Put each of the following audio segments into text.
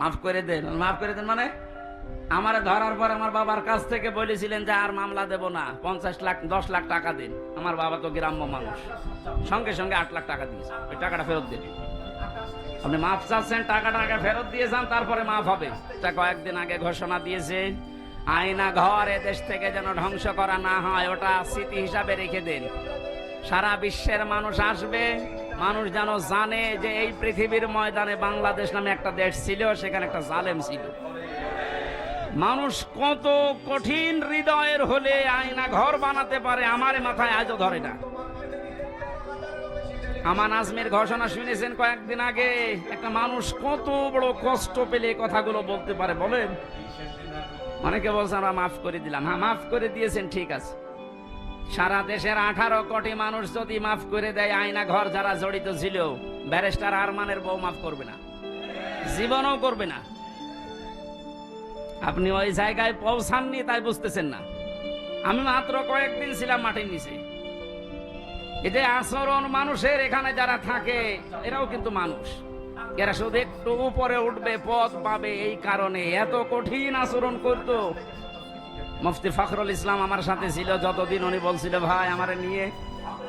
মাফ করে দেন। মাফ করে দেন মানে আমারে ধরার পর আমার বাবার কাছ থেকে বলেছিলেন যে আর মামলা দেব না, 50 লাখ 10 লাখ টাকা দিন। আমার বাবা তো গ্রাম্য মানুষ, সঙ্গে সঙ্গে 8 লাখ টাকা দিয়েছে, ওই টাকাটা ফেরত দিন। আপনি মাফ চাচ্ছেন, টাকা ফেরত দিয়ে যান, তারপরে মাফ হবে। তা কয়েকদিন আগে ঘোষণা দিয়েছে আয়না ঘর এদেশ থেকে যেন ধ্বংস করা না হয়, ওটা স্মৃতি হিসাবে রেখে দেন। সারা বিশ্বের মানুষ আসবে, মানুষ যেন জানে যে এই পৃথিবীর ময়দানে বাংলাদেশ নামে একটা দেশ ছিল, সেখানে একটা জালেম ছিল। মানুষ কত কঠিন হৃদয়ের হলে আয়না ঘর বানাতে পারে, আমারে মাথায় আজও ধরে না। আমান আজমির ঘোষণা শুনেছেন কয়েকদিন আগে, একটা মানুষ কত বড় কষ্ট পেলে কথাগুলো বলতে পারে বলেন। অনেকে বলছেন আমরা মাফ করে দিলাম। হ্যাঁ, মাফ করে দিয়েছেন, ঠিক আছে। সারা দেশের 18 কোটি মানুষ যদি মাফ করে দেয়, আয়না ঘর যারা জড়িত ছিল, ব্যারিস্টার আরমানের বউ মাফ করবে না, জীবনও করবে না। আপনি ওই জায়গায় পৌঁছাননি, তাই বুঝতেছেন না। আমি মাত্র কয়েকদিন ছিলাম মাটির নিচে। এই যে আচরণ মানুষের এখানে যারা থাকে, এরাও কিন্তু মানুষ। এরা শুধু একটু উপরে উঠবে, পথ পাবে, এই কারণে এত কঠিন আচরণ করতো। মুফতি ফখরুল ইসলাম আমার সাথে ছিল যতদিন, উনি বলছিল ভাই আমারে নিয়ে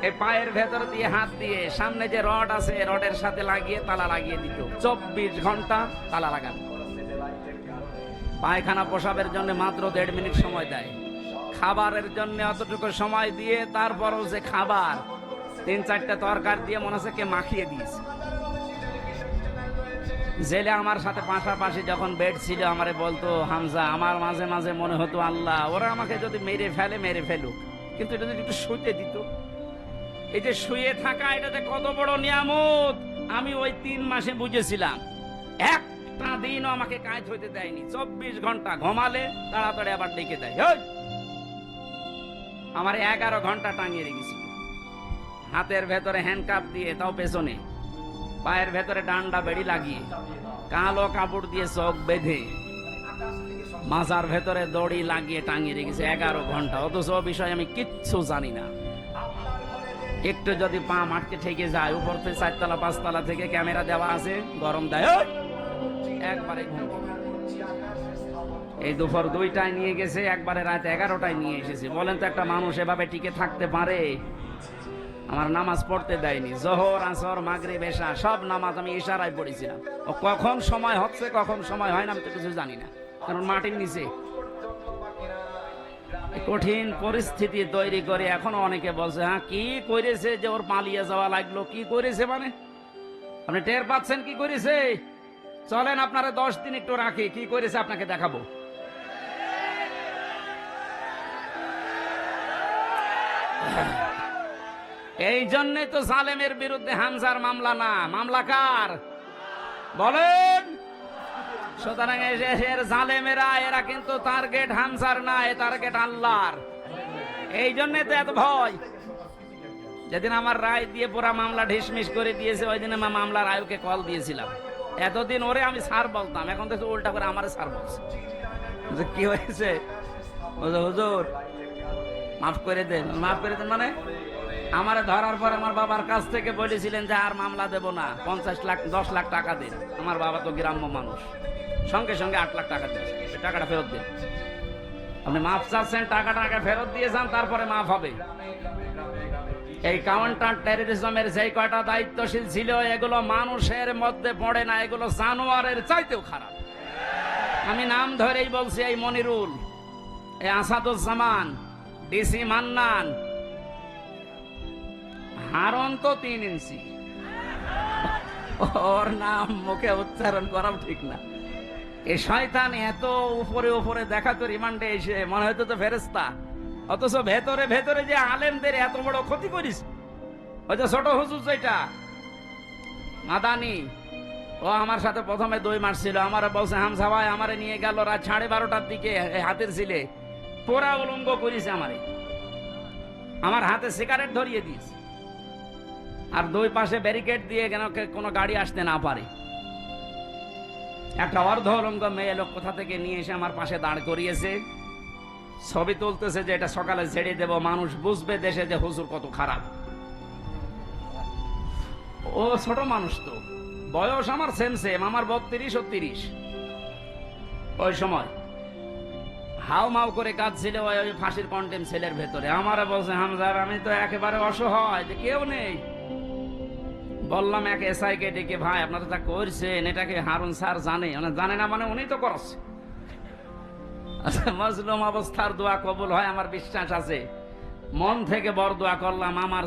এই পায়ের ভেতর দিয়ে হাত দিয়ে সামনে যে রড আছে, রডের সাথে লাগিয়ে তালা লাগিয়ে দিত। 24 ঘন্টা তালা লাগানো। পায়খানা পোশাবের জন্য মাত্র 1.5 মিনিট সময় দেয়, খাবারের জন্য অতটুকু সময় দিয়ে, তারপরও যে খাবার 3-4টা তরকার দিয়ে মনে হচ্ছে কে মাখিয়ে দিয়েছে। জেলে আমার সাথে পাশাপাশি যখন বেড ছিল, আমারে বলতো হামজা, আমার মাঝে মাঝে মনে হতো আল্লাহ ওরা আমাকে যদি মেরে ফেলে মেরে ফেলুক, কিন্তু এটা যদি একটু শুতে দিত। এই যে শুয়ে থাকা, এটাতে কত বড় নিয়ামত আমি ওই 3 মাসে বুঝেছিলাম। একটা দিনও আমাকে কাজ হইতে দেয়নি। 24 ঘন্টা ঘুমালে তাড়াতাড়ি আবার ডেকে দেয়। আমার 11 ঘন্টা টাঙিয়ে রেখেছিল, হাতের ভেতরে হ্যান্ডকাপ দিয়ে, তাও পেছনে, পায়ের ভেতরে ডান্ডা বেড়ি লাগিয়ে, কালো কাপড় দিয়ে চোখ বেঁধে, মাজার ভেতরে দড়ি লাগিয়ে টাঙিয়ে রেখেছে 11 ঘন্টা। অথচ বিষয় আমি কিচ্ছু জানি না। একটু যদি পা মাঠকে ঠেকে যায়, উপর থেকে 4 তলা 5 তলা থেকে ক্যামেরা দেওয়া আছে, গরম দেয়, একবারে ঘুম। এই দুপুর 2টায় নিয়ে গেছে, একবারে রাত 11টায় নিয়ে এসেছে। বলেন তো একটা মানুষ এভাবে টিকে থাকতে পারে? আমার নামাজ পড়তে দেয়নি। জোহর, আসর, মাগরিব, এশা সব নামাজ আমি ইশারায় পড়েছিলাম। ও কখন সময় হচ্ছে কখন সময় হয় না আমি তো কিছু জানি না, কারণ মাটির নিচে। কঠিন পরিস্থিতি তৈরি করে এখনো অনেকে বলছে হ্যাঁ কি করেছে যে ওর পালিয়ে যাওয়া লাগলো। কি করেছে মানে আপনি টের পাচ্ছেন কি করেছে? চলেন আপনারা 10 দিন একটু রাখি, কি করেছে আপনাকে দেখাবো। এই জন্যে তো জালেমের বিরুদ্ধে হামজার মামলা না, মামলা কার বলেন? সুতরাং এর জালেমেরা, এরা কিন্তু টার্গেট হামজার না, এ টার্গেট আল্লাহর। এই জন্যে তো এত ভয়। যেদিন আমার রায় দিয়ে পুরা মামলা ঢিসমিস করে দিয়েছে, ওই দিন আমার মামলার আয়ুকে কল দিয়েছিলাম। এতদিন ওরে আমি স্যার বলতাম, এখন তো উল্টা করে আমারে স্যার বলছে। কি হয়েছে? হুজুর মাফ করে দেন। মাফ করে দেন মানে আমারে ধরার পর আমার বাবার কাছ থেকে বলেছিলেন যে আর মামলা দেব না, 50 লাখ 10 লাখ টাকা দিন। আমার বাবা তো গ্রাম্য মানুষ, সঙ্গে সঙ্গে 8 লাখ টাকা দিয়েছে, ওই টাকাটা ফেরত দিন। আপনি মাফ চাচ্ছেন, টাকা ফেরত দিয়ে যান, তারপরে মাফ হবে। এই কাউন্টার টেররিজমের যে কয়টা দায়িত্বশীল ছিল, এগুলো মানুষের মধ্যে পড়ে না, এগুলো জানোয়ারের চাইতেও খারাপ। আমি নাম ধরেই বলছি, এই মনিরুল, এই আসাদুজ্জামান, ডিসি মান্নান, হারন তো 3 ইঞ্চি, ওর নাম মুখে উচ্চারণ করাও ঠিক না। এই শয়তান এত উপরে উপরে দেখাতো, রিমান্ডে এসে মনে হতো তো ফেরেশতা, অথচ ভেতরে ভেতরে যে আলেমদের এত বড় ক্ষতি করিস। ওই যে ছোট হুজুর যেটা মাদানি, ও আমার সাথে প্রথমে 2 মাস ছিল। আমার বলছে হামজা ভাই আমারে নিয়ে গেল রাত 12:30টার দিকে, হাতের ছিলে পোড়া উলঙ্গ করিস আমারে, আমার হাতে সিগারেট ধরিয়ে দিস, আর 2 পাশে ব্যারিকেড দিয়ে কেন কোনো গাড়ি আসতে না পারে। একটা অর্ধ উলঙ্গ মেয়ে লোক কোথা থেকে নিয়ে এসে আমার পাশে দাঁড় করিয়েছে, ছবি তুলতেছে যে এটা সকালে ছেড়ে দেব, মানুষ বুঝবে দেশে যে হুজুর কত খারাপ। ও ছোট মানুষ তো, বয়স আমার সেম, আমার 32 ও 30। ওই সময় হাউ মাউ করে কাঁদছিল ওই ফাঁসির কন্টেম সেলের ভেতরে। আমারে বলছে, হামজার আমি তো একেবারে অসহায়, যে কেউ নেই। বললাম এক এসআই কে ডেকে, ভাই আপনারা যা করছেন এটাকে হারুন স্যার জানে? জানে না মানে উনি তো করছে। মজলুম অবস্থার দোয়া কবুল হয় আমার বিশ্বাস আছে। মন থেকে বড় দোয়া করলাম আমার